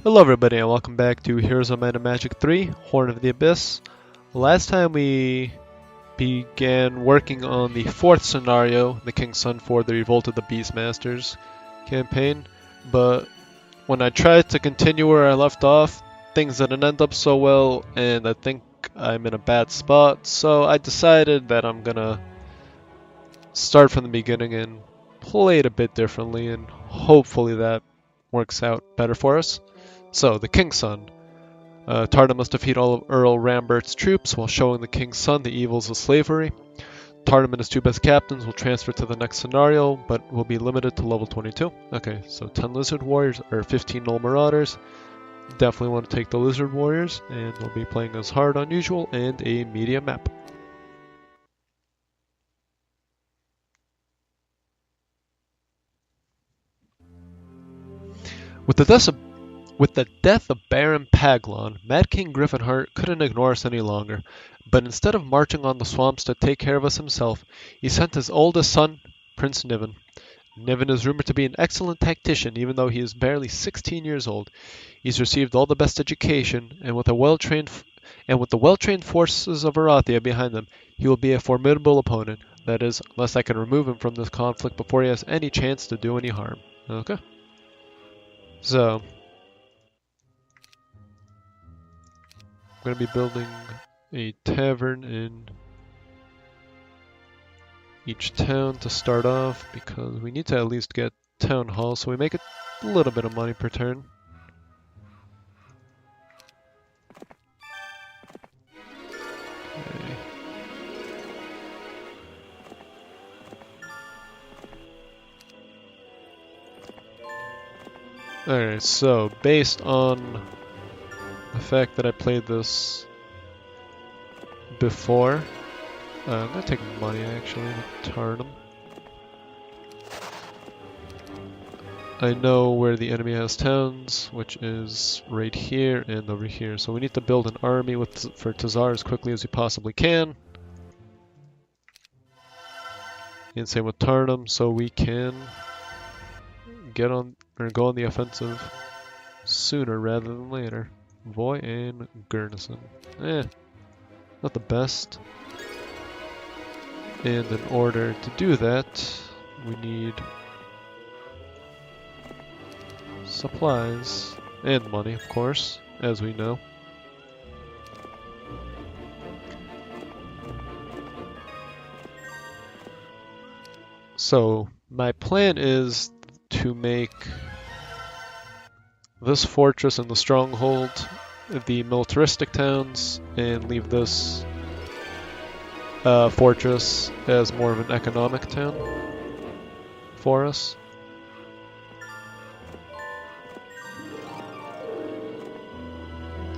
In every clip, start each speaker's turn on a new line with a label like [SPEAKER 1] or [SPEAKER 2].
[SPEAKER 1] Hello everybody and welcome back to Heroes of Might and Magic 3, Horn of the Abyss. Last time we began working on the fourth scenario, the King's Son for the Revolt of the Beastmasters campaign, but when I tried to continue where I left off, things didn't end up so well and I think I'm in a bad spot, so I decided that I'm gonna start from the beginning and play it a bit differently, and hopefully that works out better for us. So, the King's Son. Tarnum must defeat all of Earl Rambert's troops while showing the King's Son the evils of slavery. Tarnum and his two best captains will transfer to the next scenario, but will be limited to level 22. Okay, so 10 Lizard Warriors, or 15 Null Marauders. Definitely want to take the Lizard Warriors, and we'll be playing as hard on usual and a medium map. With the death of Baron Paglon, Mad King Griffinheart couldn't ignore us any longer, but instead of marching on the swamps to take care of us himself, he sent his oldest son, Prince Niven. Niven is rumored to be an excellent tactician, even though he is barely 16 years old. He's received all the best education, and with the well-trained forces of Erathia behind him, he will be a formidable opponent. That is, unless I can remove him from this conflict before he has any chance to do any harm. Okay. So, I'm going to be building a tavern in each town to start off because we need to at least get town hall so we make a little bit of money per turn. Okay. Alright, so based on the fact that I played this before, I'm going to take money actually with Tarnum. I know where the enemy has towns, which is right here and over here. So we need to build an army for Tazar as quickly as we possibly can. And same with Tarnum, so we can get on or go on the offensive sooner rather than later. Voy and Gurnison. Not the best. And in order to do that, we need supplies and money, of course, as we know. So, my plan is to make this fortress and the stronghold the militaristic towns, and leave this fortress as more of an economic town for us.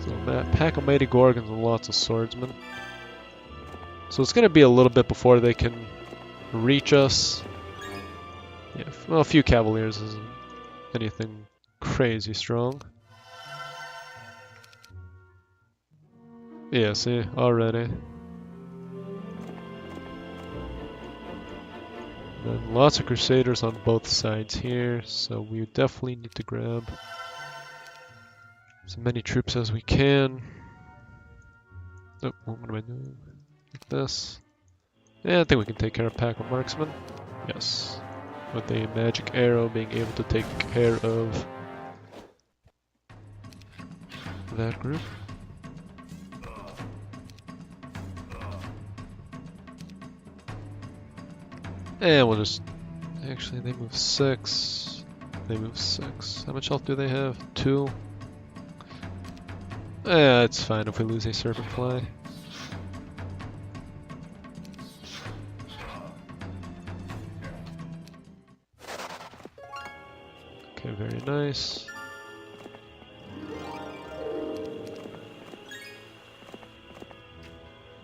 [SPEAKER 1] So pack of mighty gorgons and lots of swordsmen. So it's going to be a little bit before they can reach us. Yeah, well, a few cavaliers isn't anything crazy strong. Yeah, see, already. And lots of crusaders on both sides here, so we definitely need to grab as many troops as we can. Oh, what am I doing? Like this. Yeah, I think we can take care of pack of marksmen. Yes. With a magic arrow being able to take care of that group. And we'll just... Actually, they move 6. They move 6. How much health do they have? 2? It's fine if we lose a serpent fly. Okay, very nice.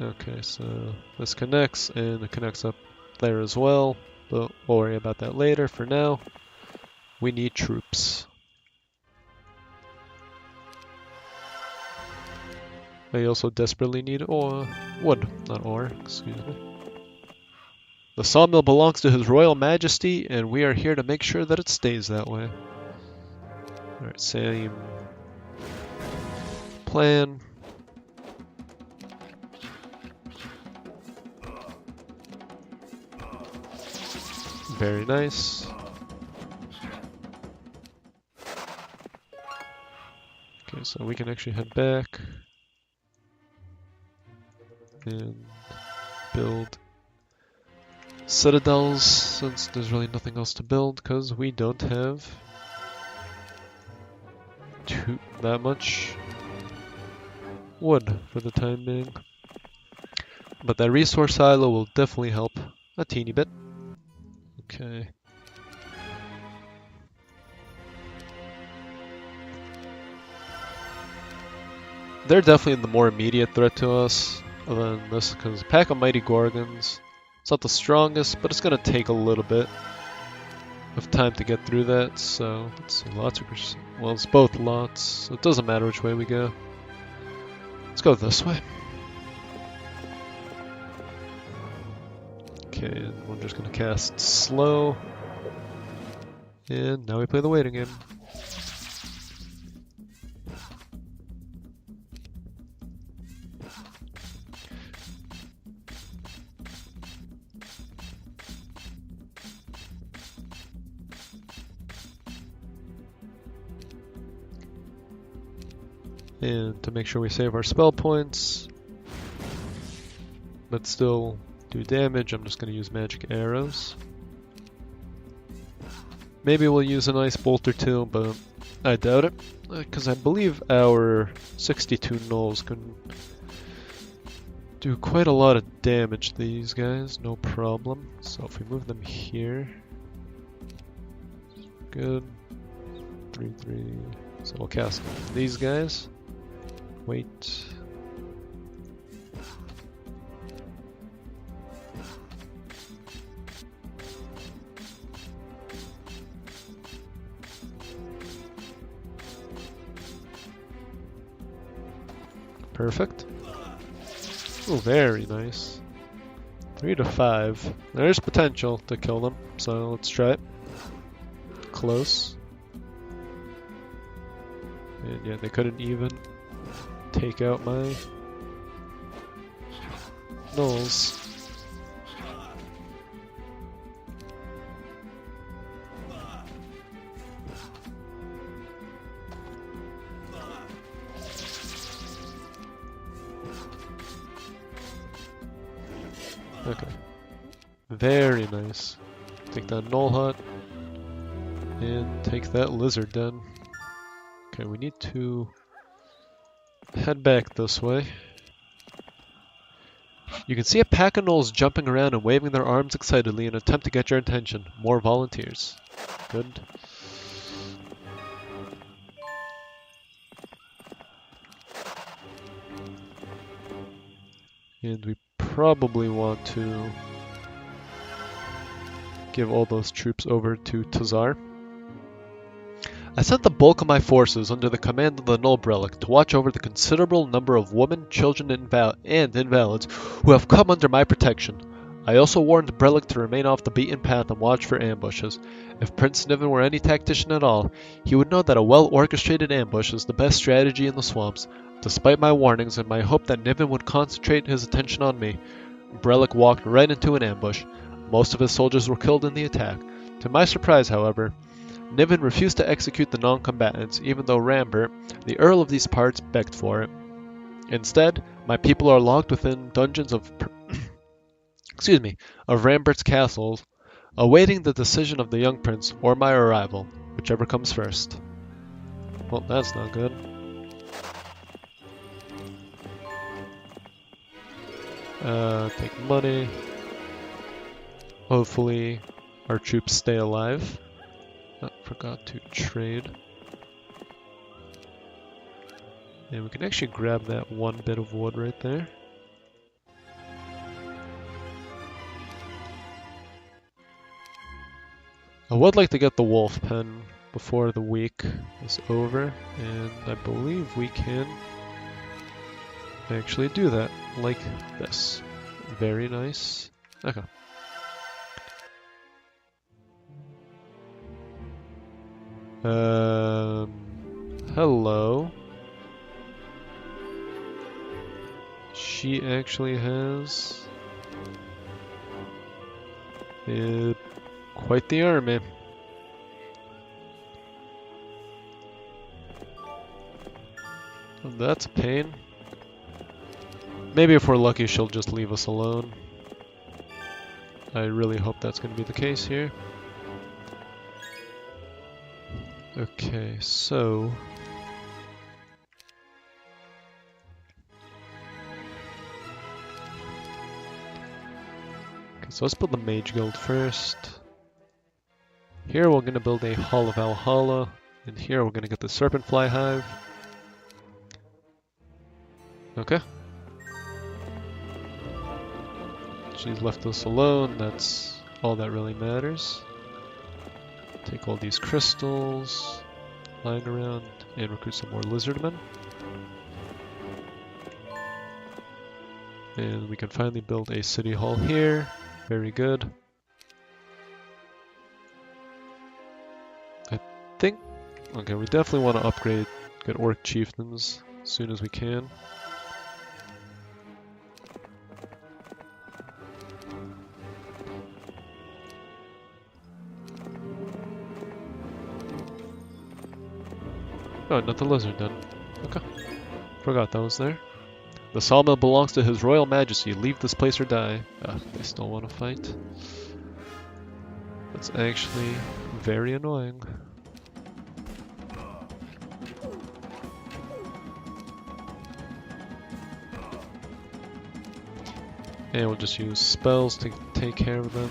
[SPEAKER 1] Okay, so this connects, and it connects up there as well, but we'll worry about that later. For now, we need troops. I also desperately need wood, not ore, excuse me. The sawmill belongs to His Royal Majesty, and we are here to make sure that it stays that way. Alright, same plan. Very nice. Okay, so we can actually head back and build citadels, since there's really nothing else to build, because we don't have that much wood for the time being. But that resource silo will definitely help a teeny bit. Okay. They're definitely the more immediate threat to us than this, because Pack of Mighty Gorgons, it's not the strongest, but it's going to take a little bit of time to get through that. So let's see, lots of, well, it's both lots, so it doesn't matter which way we go. Let's go this way. Okay, and we're just going to cast slow, and now we play the waiting game. And to make sure we save our spell points, but still do damage, I'm just going to use magic arrows. Maybe we'll use an ice bolt or two, but I doubt it, because I believe our 62 gnolls can do quite a lot of damage to these guys, no problem. So if we move them here, good. 3/3. So we'll cast these guys. Wait. Perfect. Oh, very nice. 3 to 5. There's potential to kill them, so let's try it. Close. And yeah, they couldn't even take out my gnolls. Okay. Very nice. Take that gnoll hut and take that lizard den. Okay, we need to head back this way. You can see a pack of gnolls jumping around and waving their arms excitedly in an attempt to get your attention. More volunteers. Good. And we probably want to give all those troops over to Tazar. I sent the bulk of my forces under the command of the Null Brelic to watch over the considerable number of women, children, and invalids who have come under my protection. I also warned Brelic to remain off the beaten path and watch for ambushes. If Prince Niven were any tactician at all, he would know that a well-orchestrated ambush is the best strategy in the swamps. Despite my warnings and my hope that Niven would concentrate his attention on me, Brelic walked right into an ambush. Most of his soldiers were killed in the attack. To my surprise, however, Niven refused to execute the non-combatants, even though Rambert, the Earl of these parts, begged for it. Instead, my people are locked within dungeons of of Rambert's castle, awaiting the decision of the young prince or my arrival, whichever comes first. Well, that's not good. Take money. Hopefully, our troops stay alive. Forgot to trade. And we can actually grab that one bit of wood right there. I would like to get the wolf pen before the week is over, and I believe we can actually do that like this. Very nice. Okay. Hello. she actually has quite the army. Well, that's a pain. Maybe if we're lucky, she'll just leave us alone. I really hope that's going to be the case here. Okay, so... okay, so let's build the Mage Guild first. Here we're going to build a Hall of Valhalla, and here we're going to get the Serpent Fly Hive. Okay. She's left us alone, that's all that really matters. Take all these crystals, lying around, and recruit some more lizardmen. And we can finally build a city hall here. Very good. I think... okay, we definitely want to upgrade, get orc chieftains as soon as we can. Oh, not the lizard then. Okay. Forgot that was there. The sawmill belongs to His Royal Majesty. Leave this place or die. They still want to fight. That's actually very annoying. And we'll just use spells to take care of them.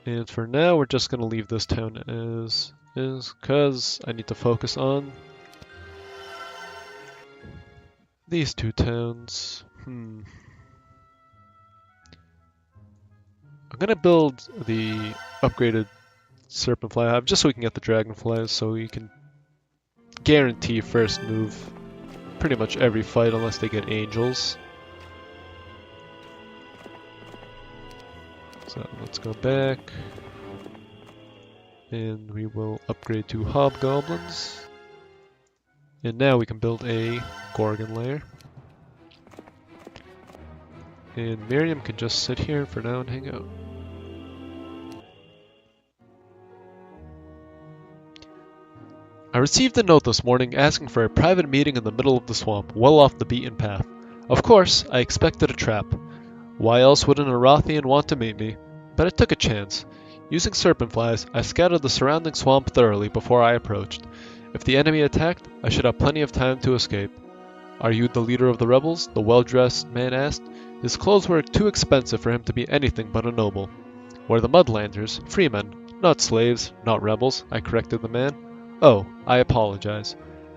[SPEAKER 1] And for now, we're just going to leave this town as is, because I need to focus on these two towns. I'm going to build the upgraded Serpent Fly Hive just so we can get the Dragonflies, so we can guarantee first move pretty much every fight unless they get Angels. So let's go back, and we will upgrade to Hobgoblins. And now we can build a Gorgon lair. And Miriam can just sit here for now and hang out. I received a note this morning asking for a private meeting in the middle of the swamp, well off the beaten path. Of course, I expected a trap. Why else would an Erathian want to meet me? But I took a chance. Using serpent flies, I scouted the surrounding swamp thoroughly before I approached. If the enemy attacked, I should have plenty of time to escape. Are you the leader of the rebels? The well-dressed man asked. His clothes were too expensive for him to be anything but a noble. We're the Mudlanders, freemen, not slaves, not rebels, I corrected the man. Oh, I apologize.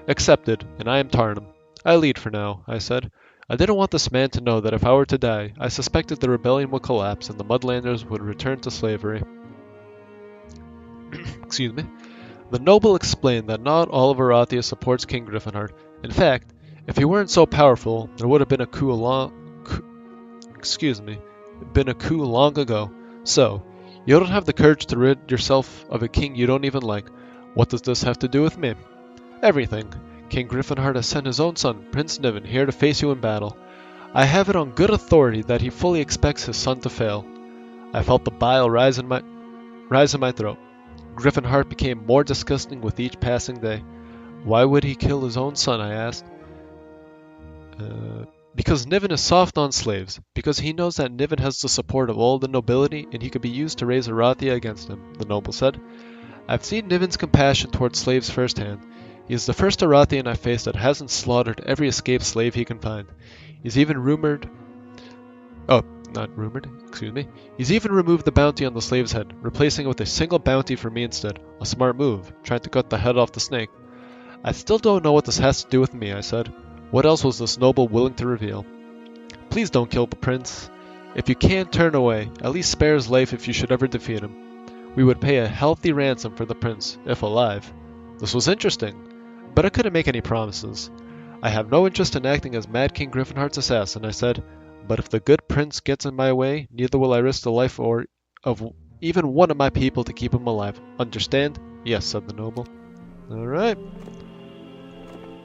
[SPEAKER 1] Accepted, and I am Tarnum. I lead for now, I said. I didn't want this man to know that if I were to die, I suspected the rebellion would collapse and the Mudlanders would return to slavery. Excuse me. The noble explained that not all of Erathia supports King Griffinheart. In fact, if he weren't so powerful, there would have been a coup long ago. So, you don't have the courage to rid yourself of a king you don't even like. What does this have to do with me? Everything. King Griffinheart has sent his own son, Prince Niven, here to face you in battle. I have it on good authority that he fully expects his son to fail. I felt the bile rise in my throat. Griffinheart became more disgusting with each passing day. Why would he kill his own son, I asked. Because Niven is soft on slaves. Because he knows that Niven has the support of all the nobility and he could be used to raise Erathia against him, the noble said. I've seen Niven's compassion towards slaves firsthand. He is the first Erathian I faced that hasn't slaughtered every escaped slave he can find. He's even removed the bounty on the slave's head, replacing it with a single bounty for me instead. A smart move, trying to cut the head off the snake. I still don't know what this has to do with me, I said. What else was this noble willing to reveal? Please don't kill the prince. If you can, turn away. At least spare his life if you should ever defeat him. We would pay a healthy ransom for the prince, if alive. This was interesting, but I couldn't make any promises. I have no interest in acting as Mad King Griffinheart's assassin, I said, but if the good prince gets in my way, neither will I risk the life of even one of my people to keep him alive. Understand? Yes, said the noble. Alright.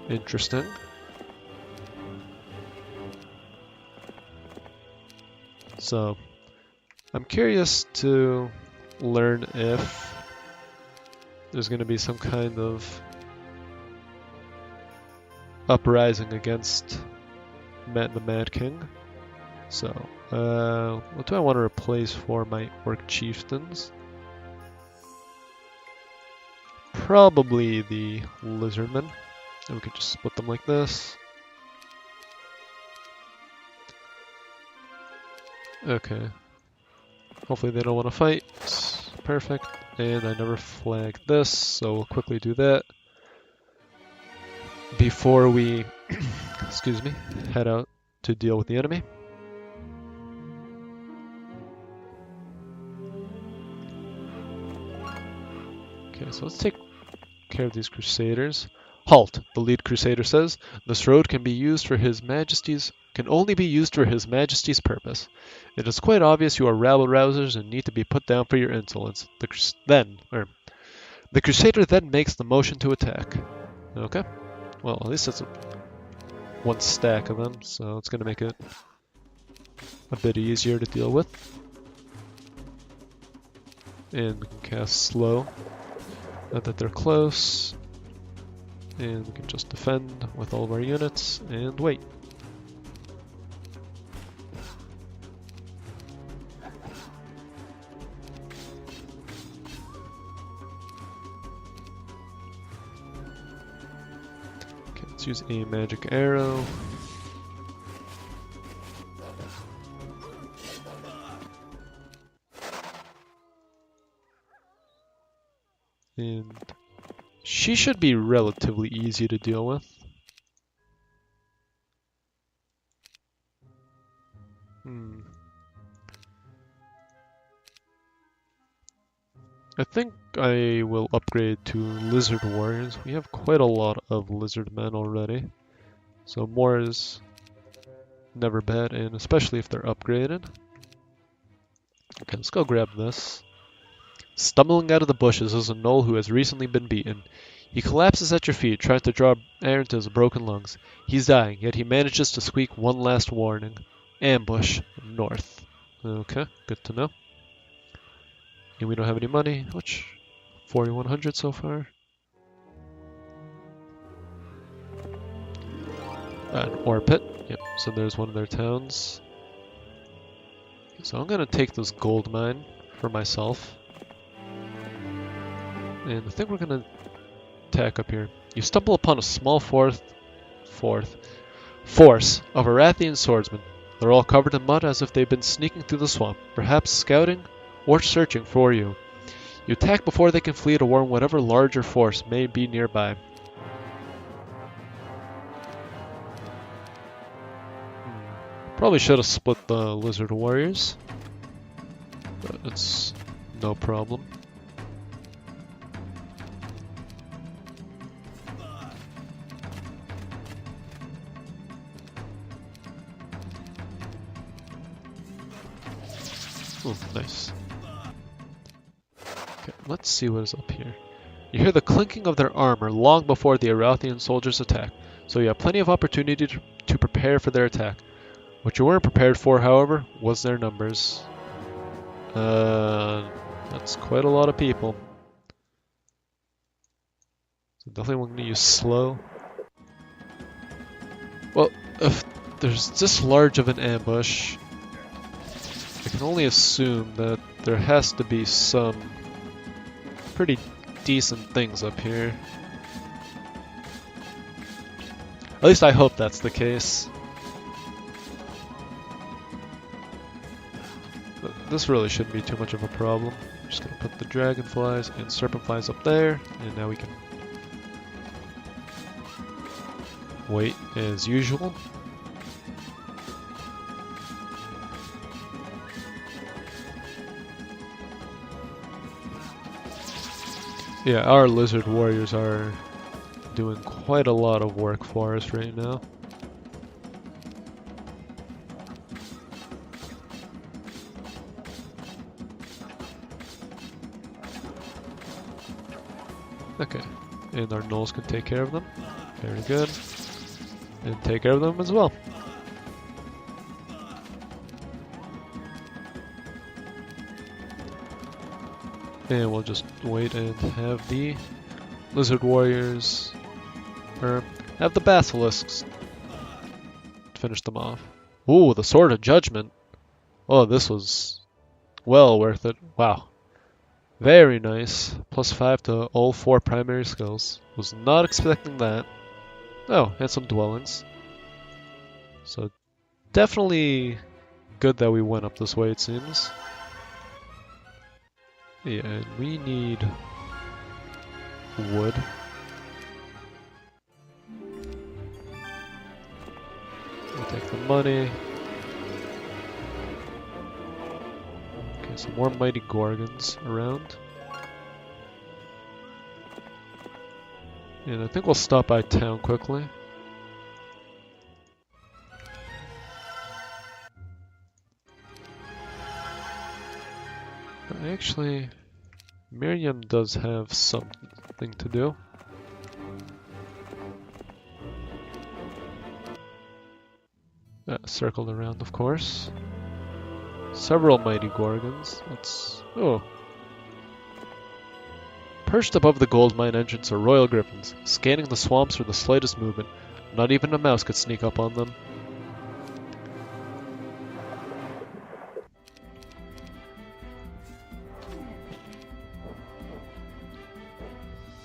[SPEAKER 1] Interesting. So, I'm curious to learn if there's going to be some kind of uprising against the Mad King. So, what do I want to replace for my Orc Chieftains? Probably the Lizardmen. And we could just split them like this. Okay. Hopefully they don't want to fight. Perfect. And I never flagged this, so we'll quickly do that before we, excuse me, head out to deal with the enemy. Okay, so let's take care of these Crusaders. Halt, the lead Crusader says. This road can only be used for His Majesty's purpose. It is quite obvious you are rabble-rousers and need to be put down for your insolence. The Crusader then makes the motion to attack. Okay. Well, at least that's one stack of them, so it's going to make it a bit easier to deal with. And we can cast slow, now that they're close. And we can just defend with all of our units and wait. Okay, let's use a magic arrow. And she should be relatively easy to deal with. I think I will upgrade to Lizard Warriors. We have quite a lot of Lizard Men already. So more is never bad, and especially if they're upgraded. Okay, let's go grab this. Stumbling out of the bushes is a gnoll who has recently been beaten. He collapses at your feet, trying to draw air into his broken lungs. He's dying, yet he manages to squeak one last warning. Ambush north. Okay, good to know. And we don't have any money, which 4,100 so far. An ore pit. Yep, so there's one of their towns. So I'm gonna take this gold mine for myself. And I think we're gonna attack up here. You stumble upon a small force of Erathian swordsmen. They're all covered in mud as if they've been sneaking through the swamp, perhaps scouting or searching for you. You attack before they can flee to warn whatever larger force may be nearby. Probably should have split the Lizard Warriors, but it's no problem. Oh, nice. Okay, let's see what is up here. You hear the clinking of their armor long before the Erathian soldiers attack, so you have plenty of opportunity to prepare for their attack. What you weren't prepared for, however, was their numbers. That's quite a lot of people. So definitely we're going to use slow. Well, if there's this large of an ambush, I can only assume that there has to be some pretty decent things up here. At least I hope that's the case. But this really shouldn't be too much of a problem. I'm just going to put the dragonflies and serpentflies up there, and now we can wait as usual. Yeah, our lizard warriors are doing quite a lot of work for us right now. Okay, and our gnolls can take care of them. Very good. And take care of them as well. And we'll just wait and have the lizard warriors, or have the basilisks finish them off. Ooh, the sword of judgment. Oh, this was well worth it. Wow. Very nice. +5 to all 4 primary skills. Was not expecting that. Oh, and some dwellings. So definitely good that we went up this way, it seems. Yeah, and we need wood. We'll take the money. Okay, some more mighty gorgons around. And I think we'll stop by town quickly. Actually, Miriam does have something to do. Circled around, of course. Several mighty gorgons. Oh. Perched above the gold mine entrance are royal griffins, scanning the swamps for the slightest movement. Not even a mouse could sneak up on them.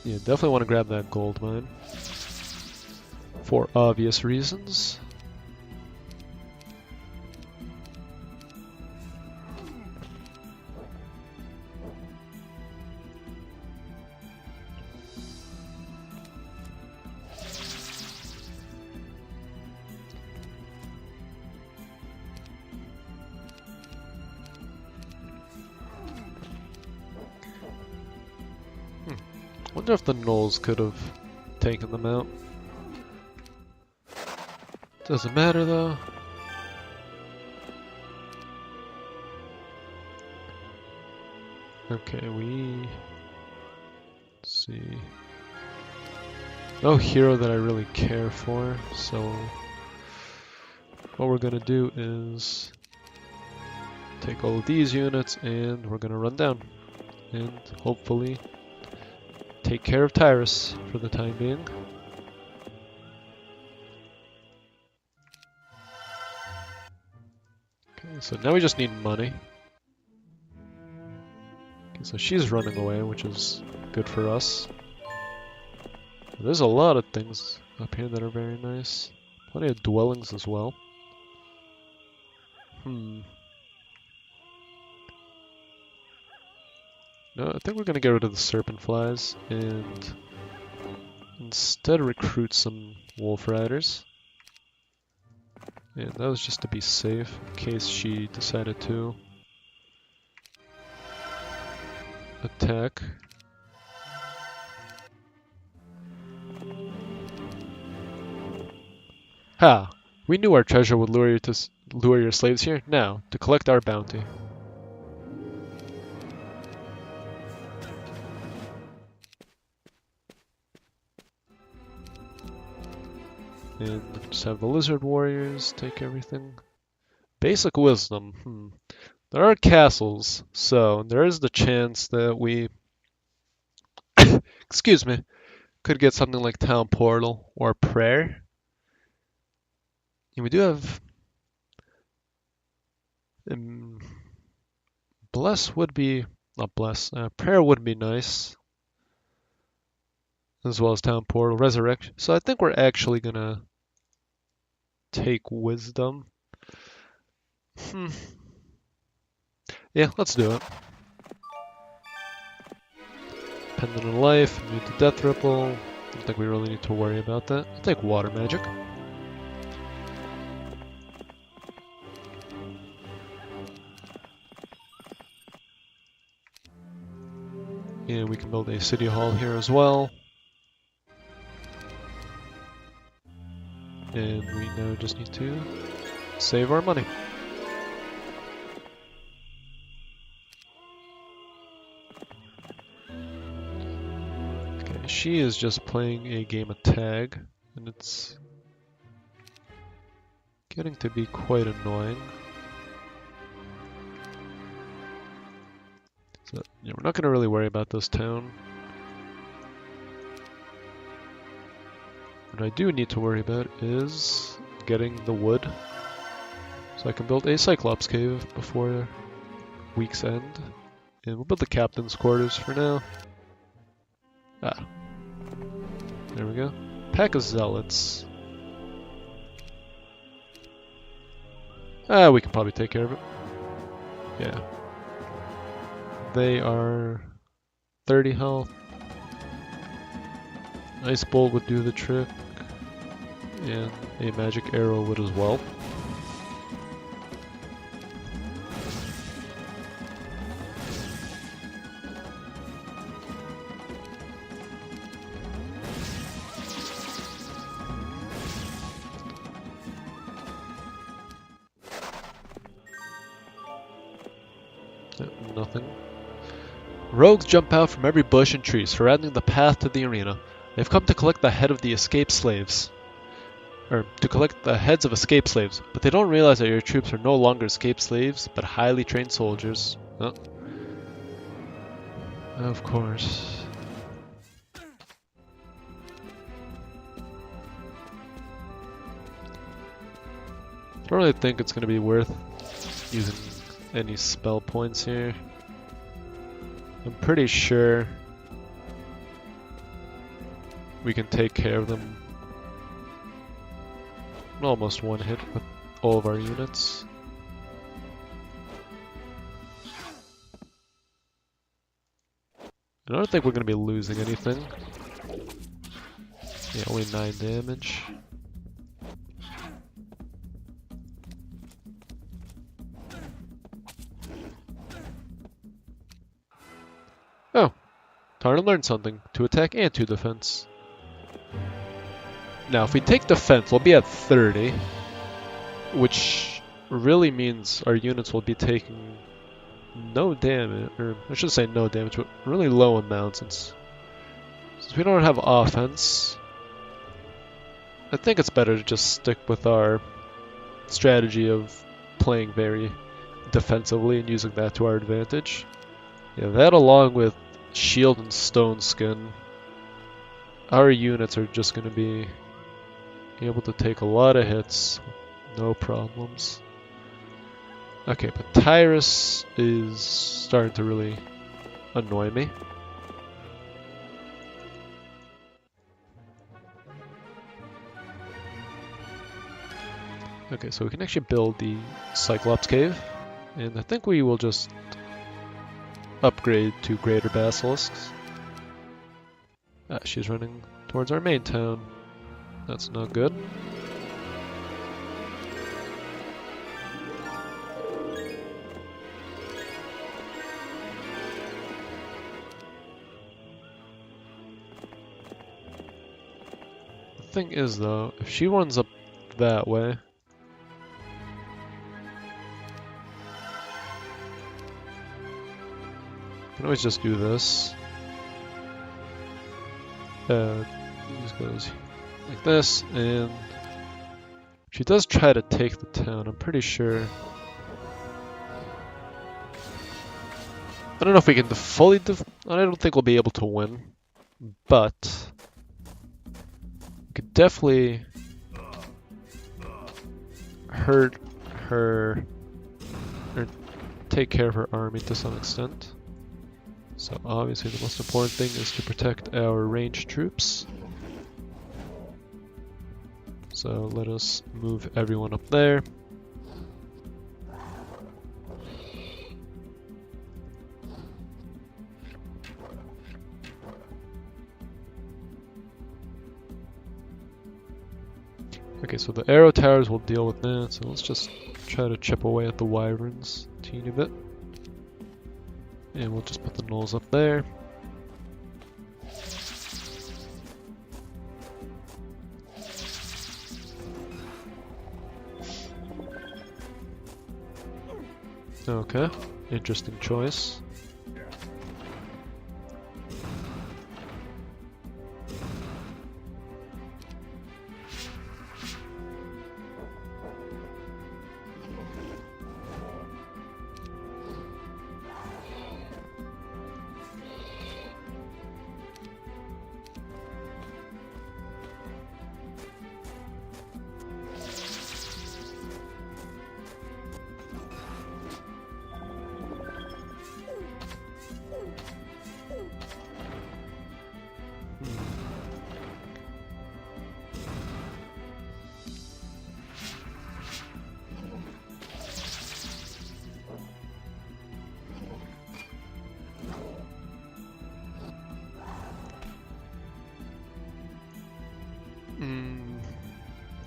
[SPEAKER 1] Yeah, definitely want to grab that gold mine. For obvious reasons. Wonder if the gnolls could have taken them out. Doesn't matter though. Okay, let's see. No hero that I really care for, so what we're gonna do is take all of these units and we're gonna run down and hopefully take care of Tyrus for the time being. Okay, so now we just need money. Okay, so she's running away, which is good for us. There's a lot of things up here that are very nice. Plenty of dwellings as well. No, I think we're gonna get rid of the serpent flies and instead recruit some wolf riders. And that was just to be safe in case she decided to attack. Ha! We knew our treasure would lure your slaves here. Now, to collect our bounty. And just have the lizard warriors take everything. Basic wisdom. There are castles, so there is the chance that we, excuse me, could get something like Town Portal or Prayer. And we do have Bless would be, not Bless, Prayer would be nice. As well as Town Portal, Resurrection. So I think we're actually gonna take Wisdom. Yeah, let's do it. Pendant of Life, immune to Death Ripple. I don't think we really need to worry about that. I'll take Water Magic. And we can build a City Hall here as well. And we now just need to save our money. Okay, she is just playing a game of tag, and it's getting to be quite annoying. So, yeah, we're not going to really worry about this town. What I do need to worry about is getting the wood, so I can build a Cyclops cave before week's end. And we'll build the captain's quarters for now. Ah. There we go. Pack of zealots. Ah, we can probably take care of it. Yeah. They are 30 health. Ice bolt would do the trick. And a magic arrow would as well. Nothing. Rogues jump out from every bush and tree, surrounding the path to the arena. They've come to collect the head of the escaped slaves. Or, to collect the heads of escaped slaves, but they don't realize that your troops are no longer escaped slaves, but highly trained soldiers. Oh. Of course. I don't really think it's going to be worth using any spell points here. I'm pretty sure we can take care of them in almost one hit with all of our units. I don't think we're going to be losing anything. Yeah, only 9 damage. Oh, Tarnum learned something. To attack and to defense. Now, if we take defense, we'll be at 30. Which really means our units will be taking no damage. Or, I should say no damage, but really low amounts. Since we don't have offense, I think it's better to just stick with our strategy of playing very defensively and using that to our advantage. Yeah, that along with shield and stone skin, our units are just going to be able to take a lot of hits, no problems. Okay, but Tyrus is starting to really annoy me. Okay, so we can actually build the Cyclops cave, and I think we will just upgrade to greater basilisks. She's running towards our main town. That's not good. The thing is though, if she runs up that way, I can always just do this. This goes like this, and she does try to take the town, I'm pretty sure. I don't know if we can fully I don't think we'll be able to win, but we could definitely hurt her, or take care of her army to some extent. So obviously the most important thing is to protect our ranged troops. So let us move everyone up there. Okay, so the arrow towers will deal with that, so let's just try to chip away at the wyverns a teeny bit. And we'll just put the gnolls up there. Okay, interesting choice.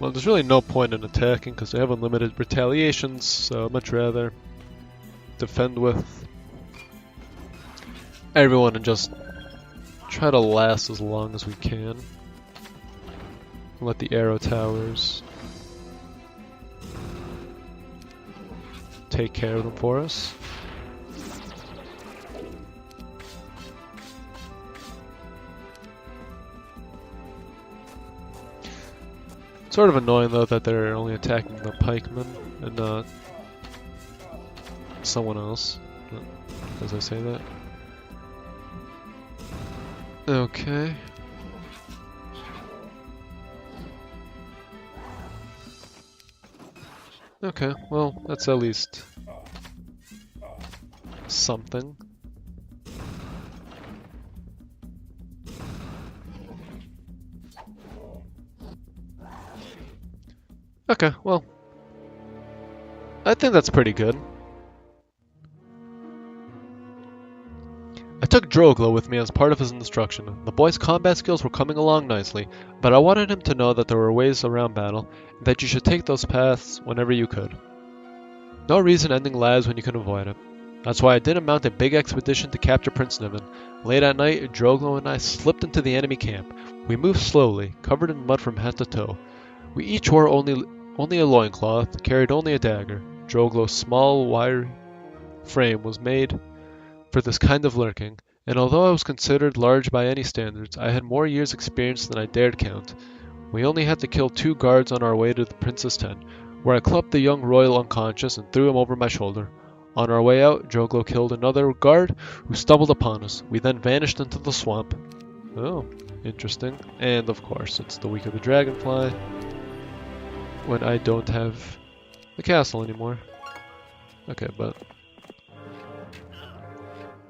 [SPEAKER 1] Well, there's really no point in attacking because they have unlimited retaliations, so I'd much rather defend with everyone and just try to last as long as we can. Let the arrow towers take care of them for us. Sort of annoying though that they're only attacking the pikemen and not someone else, as I say that. Okay. Okay, well, that's at least something. Okay, well, I think that's pretty good. I took Droglo with me as part of his instruction. The boy's combat skills were coming along nicely, but I wanted him to know that there were ways around battle, and that you should take those paths whenever you could. No reason ending lives when you can avoid it. That's why I didn't mount a big expedition to capture Prince Niven. Late at night, Droglo and I slipped into the enemy camp. We moved slowly, covered in mud from head to toe. We each wore only a loincloth, carried only a dagger. Droglo's small, wiry frame was made for this kind of lurking, and although I was considered large by any standards, I had more years' experience than I dared count. We only had to kill 2 guards on our way to the prince's tent, where I clubbed the young royal unconscious and threw him over my shoulder. On our way out, Droglo killed another guard who stumbled upon us. We then vanished into the swamp. Oh, interesting. And of course, it's the week of the dragonfly, when I don't have the castle anymore. Okay, but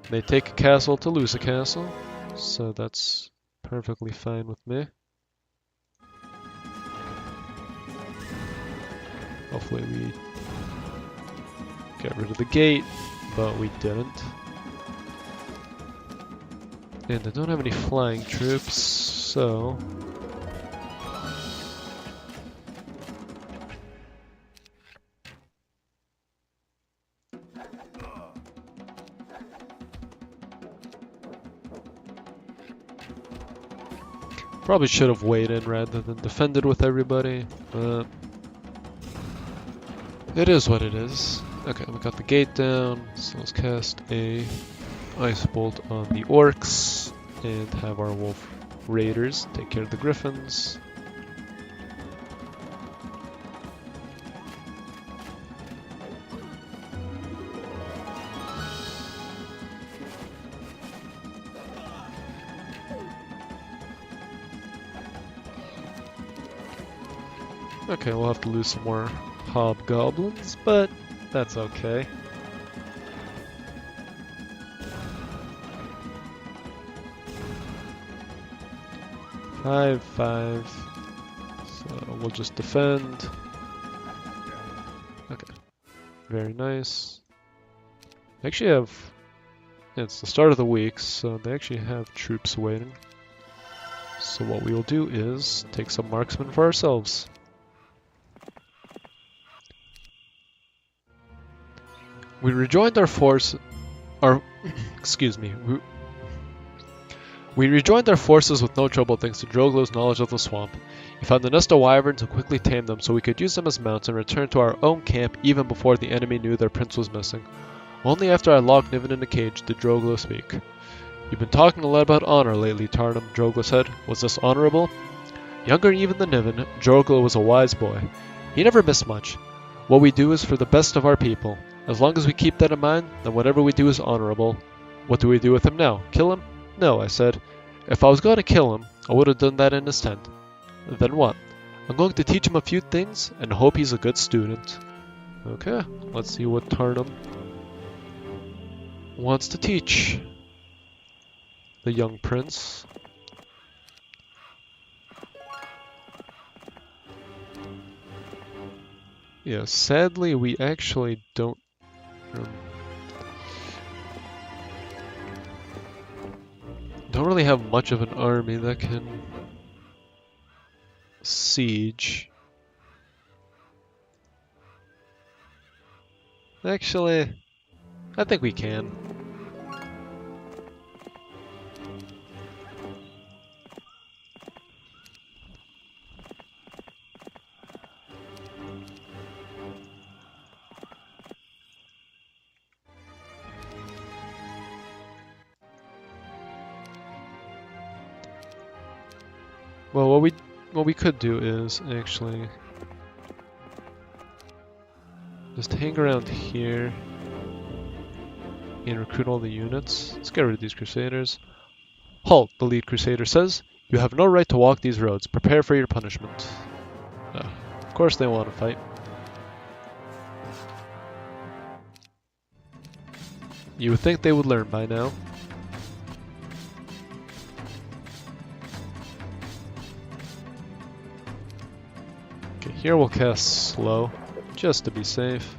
[SPEAKER 1] they take a castle to lose a castle, so that's perfectly fine with me. Hopefully we get rid of the gate, but we didn't. And I don't have any flying troops, so probably should have waited rather than defended with everybody, but it is what it is. Okay, we got the gate down, so let's cast a Ice Bolt on the orcs and have our wolf raiders take care of the griffins. Okay, we'll have to lose some more hobgoblins, but that's okay. Five. So we'll just defend. Okay. Very nice. They actually have... It's the start of the week, so they actually have troops waiting. So what we will do is take some marksmen for ourselves. We rejoined our force... excuse me. We rejoined our forces with no trouble thanks to Droglo's knowledge of the swamp. He found a nest of wyverns and quickly tamed them so we could use them as mounts and return to our own camp even before the enemy knew their prince was missing. Only after I locked Niven in a cage did Droglo speak. You've been talking a lot about honor lately, Tarnum, Droglo said. Was this honorable? Younger even than Niven, Droglo was a wise boy. He never missed much. What we do is for the best of our people. As long as we keep that in mind, then whatever we do is honorable. What do we do with him now? Kill him? No, I said. If I was going to kill him, I would have done that in his tent. Then what? I'm going to teach him a few things and hope he's a good student. Okay, let's see what Tarnum wants to teach the young prince. Yeah, sadly we actually don't really have much of an army that can siege. Actually, I think we can. Well, what we could do is actually just hang around here and recruit all the units. Let's get rid of these crusaders. Halt, the lead crusader says. You have no right to walk these roads. Prepare for your punishment. Of course they want to fight. You would think they would learn by now. Okay, here we'll cast slow, just to be safe.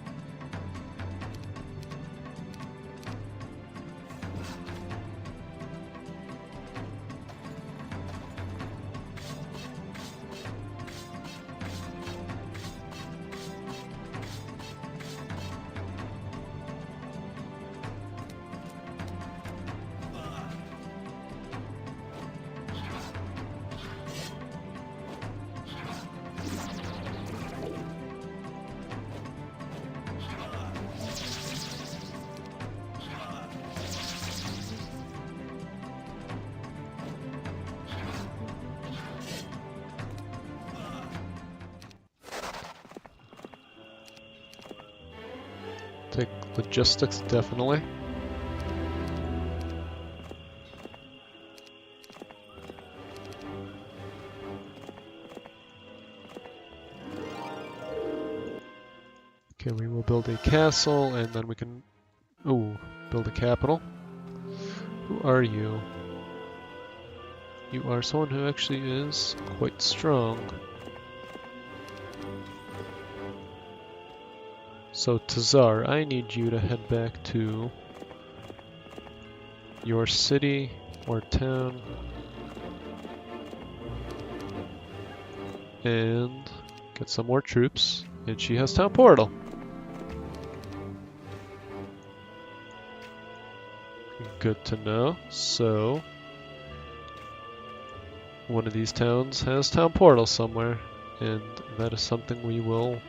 [SPEAKER 1] Take logistics, definitely. Okay, we will build a castle, and then we can, build a capital. Who are you? You are someone who actually is quite strong. So, Tazar, I need you to head back to your city or town and get some more troops. And she has town portal. Good to know. So, one of these towns has town portal somewhere, and that is something we will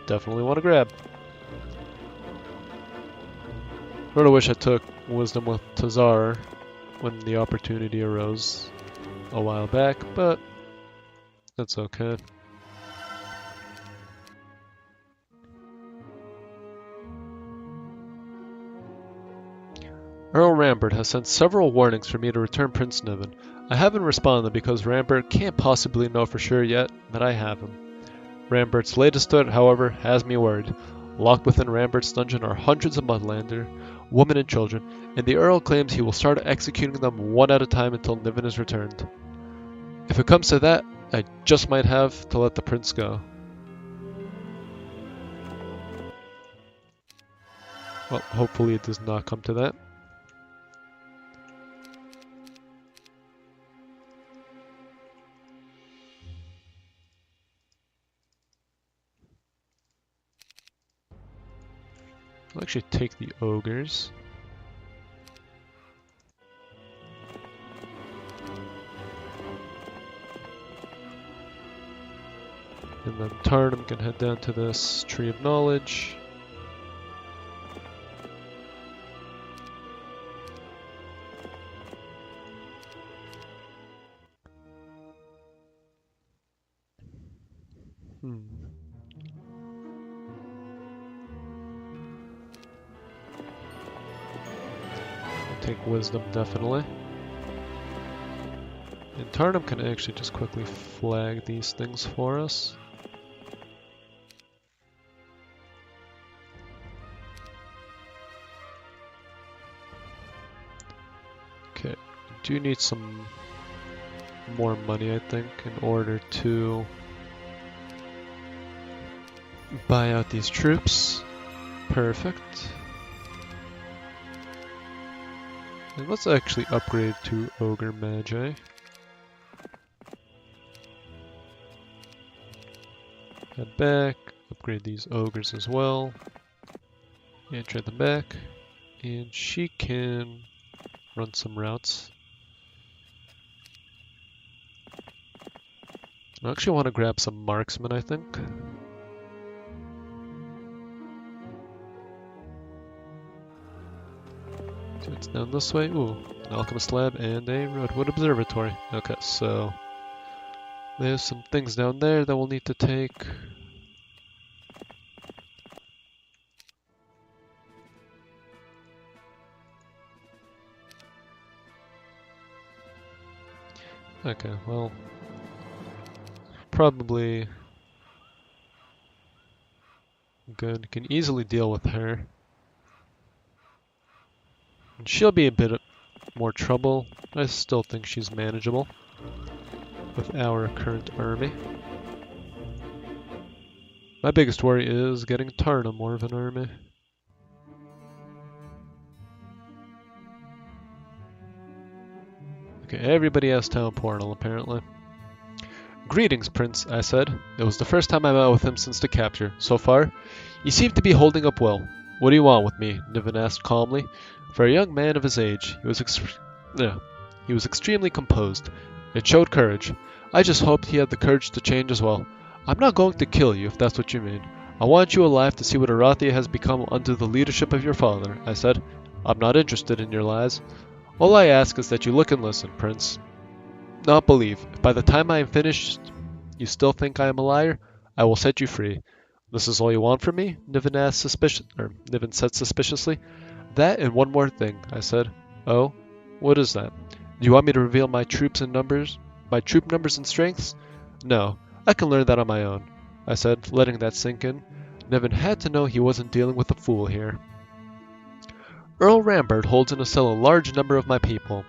[SPEAKER 1] definitely want to grab. I really wish I took Wisdom with Tazar when the opportunity arose a while back, but that's okay. Earl Rambert has sent several warnings for me to return Prince Niven. I haven't responded because Rambert can't possibly know for sure yet that I have him. Rambert's latest threat, however, has me worried. Locked within Rambert's dungeon are hundreds of Mudlander, women and children, and the Earl claims he will start executing them one at a time until Niven is returned. If it comes to that, I just might have to let the prince go. Well, hopefully it does not come to that. I'll actually take the ogres. And then Tarnum can head down to this Tree of Knowledge. I'll take Wisdom, definitely. And Tarnum can actually just quickly flag these things for us. Okay, I do need some more money, I think, in order to buy out these troops. Perfect. And let's actually upgrade to Ogre Magi. Head back, upgrade these ogres as well. And trade them back. And she can run some routes. I actually want to grab some marksmen, I think. So it's down this way. Ooh, an alchemist lab and a redwood observatory. Okay, so there's some things down there that we'll need to take. Okay, well, probably good. Can easily deal with her. And she'll be a bit more trouble. I still think she's manageable with our current army. My biggest worry is getting Tarnum more of an army. Okay, everybody has town portal apparently. Greetings, Prince, I said. It was the first time I met with him since the capture. So far, you seem to be holding up well. What do you want with me? Niven asked calmly. For a young man of his age, he was extremely composed. It showed courage. I just hoped he had the courage to change as well. I'm not going to kill you, if that's what you mean. I want you alive to see what Erathia has become under the leadership of your father, I said. I'm not interested in your lies. All I ask is that you look and listen, Prince. Not believe. If by the time I am finished, you still think I am a liar, I will set you free. This is all you want from me? Niven said suspiciously. That and one more thing, I said. Oh? What is that? Do you want me to reveal my troop numbers and strengths? No, I can learn that on my own, I said, letting that sink in. Niven had to know he wasn't dealing with a fool here. Earl Rambert holds in a cell a large number of my people.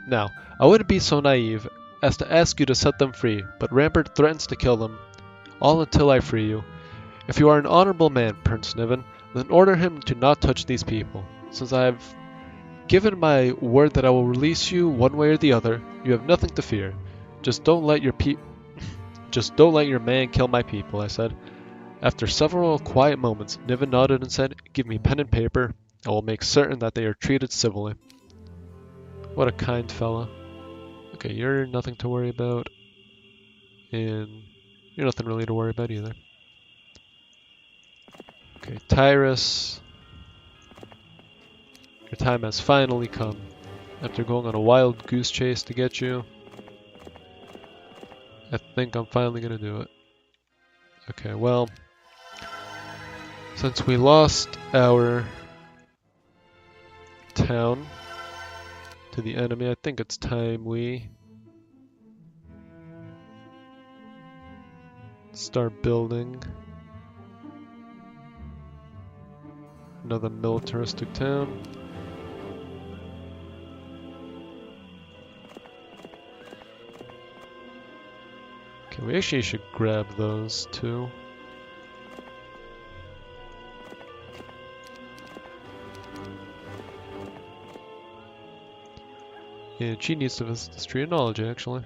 [SPEAKER 1] Now, I wouldn't be so naive as to ask you to set them free, but Rambert threatens to kill them, all until I free you. If you are an honorable man, Prince Niven, then order him to not touch these people. Since I have given my word that I will release you one way or the other, you have nothing to fear. Just don't let your man kill my people, I said. After several quiet moments, Niven nodded and said, Give me pen and paper. I will make certain that they are treated civilly. What a kind fella. Okay, you're nothing to worry about. And you're nothing really to worry about either. Okay, Tyrus. Your time has finally come. After going on a wild goose chase to get you, I think I'm finally gonna do it. Okay, well, since we lost our town to the enemy, I think it's time we start building another militaristic town. Okay, we actually should grab those too. And she needs to visit the Tree of Knowledge, actually.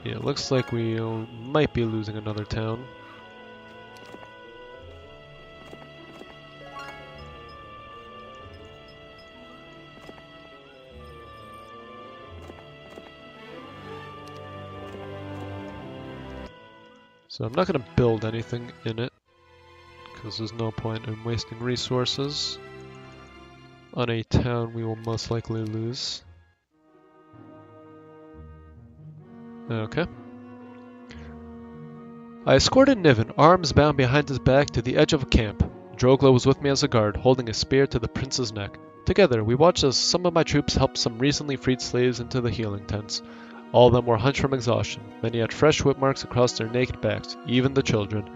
[SPEAKER 1] Yeah, it looks like we might be losing another town. So I'm not going to build anything in it, because there's no point in wasting resources on a town we will most likely lose. Okay. I escorted Niven, arms bound behind his back, to the edge of a camp. Drogla was with me as a guard, holding a spear to the prince's neck. Together, we watched as some of my troops helped some recently freed slaves into the healing tents. All of them were hunched from exhaustion. Many had fresh whip marks across their naked backs, even the children.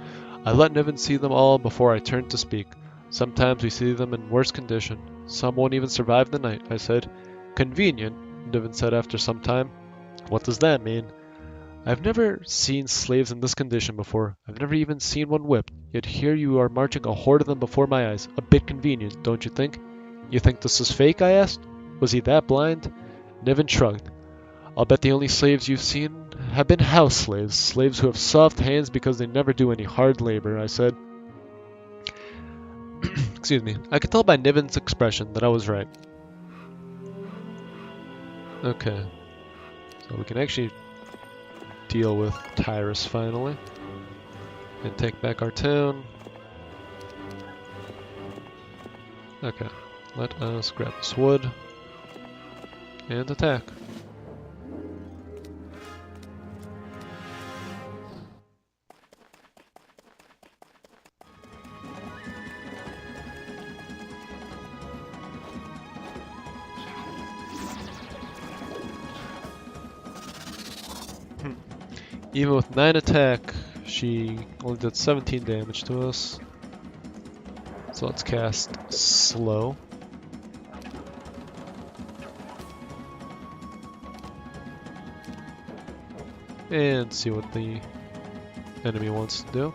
[SPEAKER 1] I let Niven see them all before I turned to speak. Sometimes we see them in worse condition. Some won't even survive the night, I said. Convenient, Niven said after some time. What does that mean? I've never seen slaves in this condition before. I've never even seen one whipped. Yet here you are marching a horde of them before my eyes. A bit convenient, don't you think? You think this is fake? I asked. Was he that blind? Niven shrugged. I'll bet the only slaves you've seen have been house slaves. Slaves who have soft hands because they never do any hard labor, I said. Excuse me. I could tell by Niven's expression that I was right. Okay. So we can actually deal with Tyrus finally. And take back our town. Okay. Let us grab this wood. And attack. Even with 9 attack, she only did 17 damage to us. So let's cast Slow. And see what the enemy wants to do.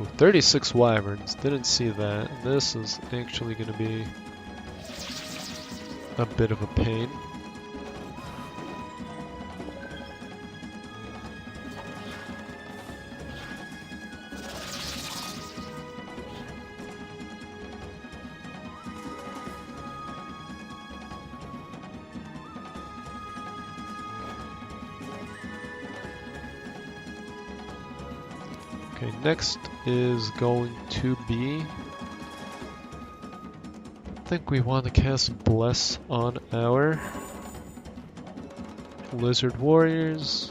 [SPEAKER 1] Oh, 36 wyverns, didn't see that. This is actually going to be a bit of a pain. Okay, next is going to be... I think we want to cast Bless on our Lizard Warriors.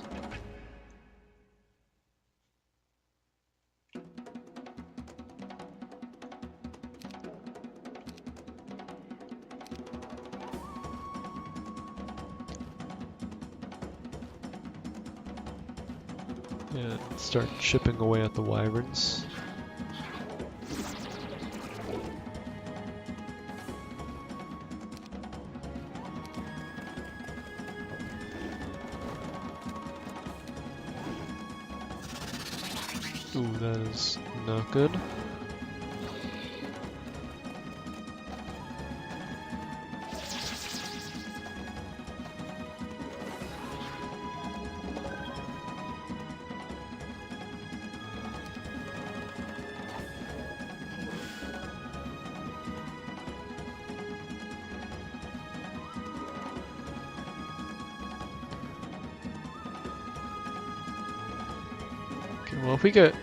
[SPEAKER 1] And start chipping away at the wyverns. Ooh, that is not good. Okay, well if we get...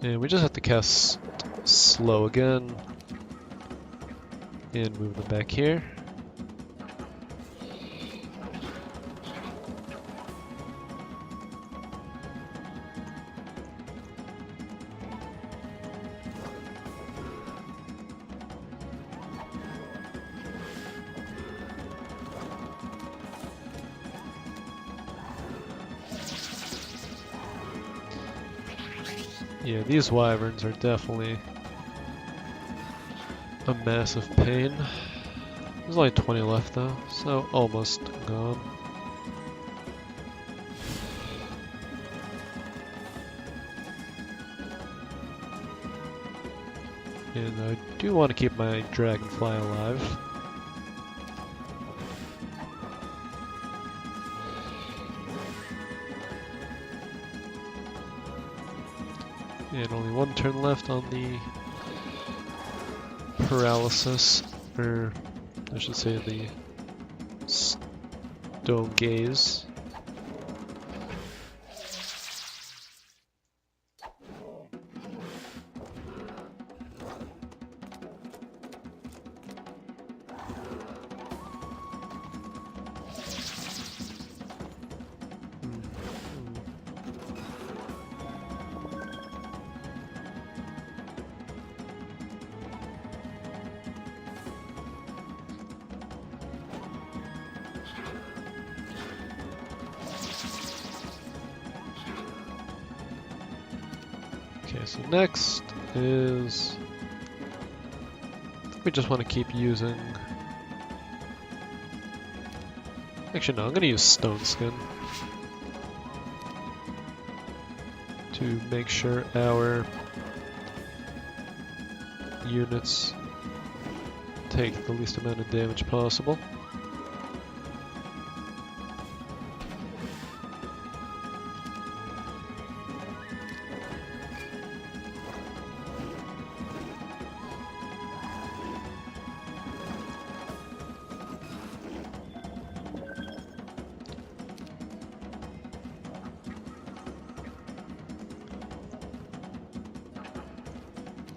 [SPEAKER 1] And we just have to cast Slow again. And move them back here. Yeah, these wyverns are definitely a massive pain. There's only 20 left though, so almost gone. And I do want to keep my dragonfly alive. And only one turn left on the paralysis, or I should say the stone gaze. Okay, so next is... we just want to keep using... actually no, I'm going to use stone skin to make sure our units take the least amount of damage possible.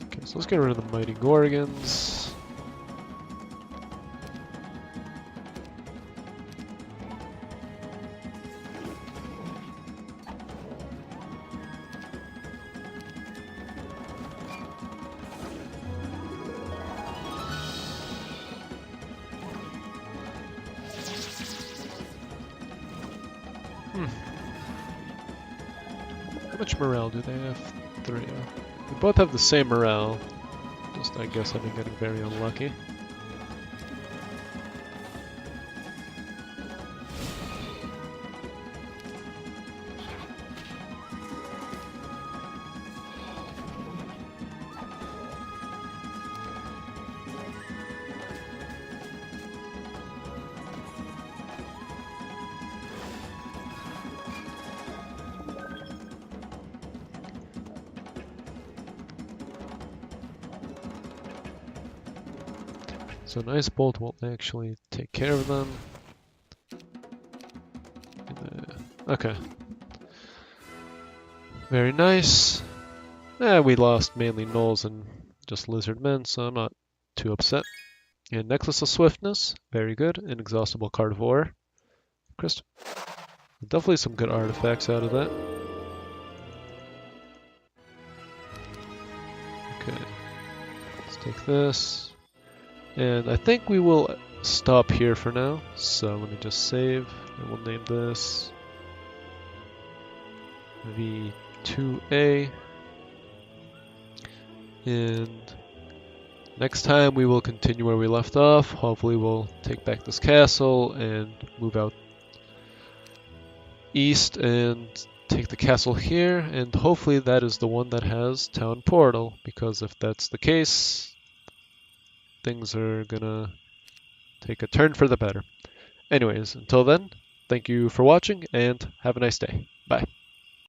[SPEAKER 1] Okay, so let's get rid of the mighty Gorgons. How much morale do they have? 3. We both have the same morale. Just, I guess, I've been getting very unlucky. So an ice bolt will actually take care of them. Okay. Very nice. We lost mainly gnolls and just lizard men, so I'm not too upset. And Necklace of Swiftness, very good. Inexhaustible Carnivore. Crystal. Definitely some good artifacts out of that. Okay. Let's take this. And I think we will stop here for now. So let me just save. And we'll name this V2A. And next time we will continue where we left off. Hopefully we'll take back this castle and move out east and take the castle here. And hopefully that is the one that has Town Portal. Because if that's the case, things are gonna take a turn for the better. Anyways, until then, thank you for watching and have a nice day. Bye.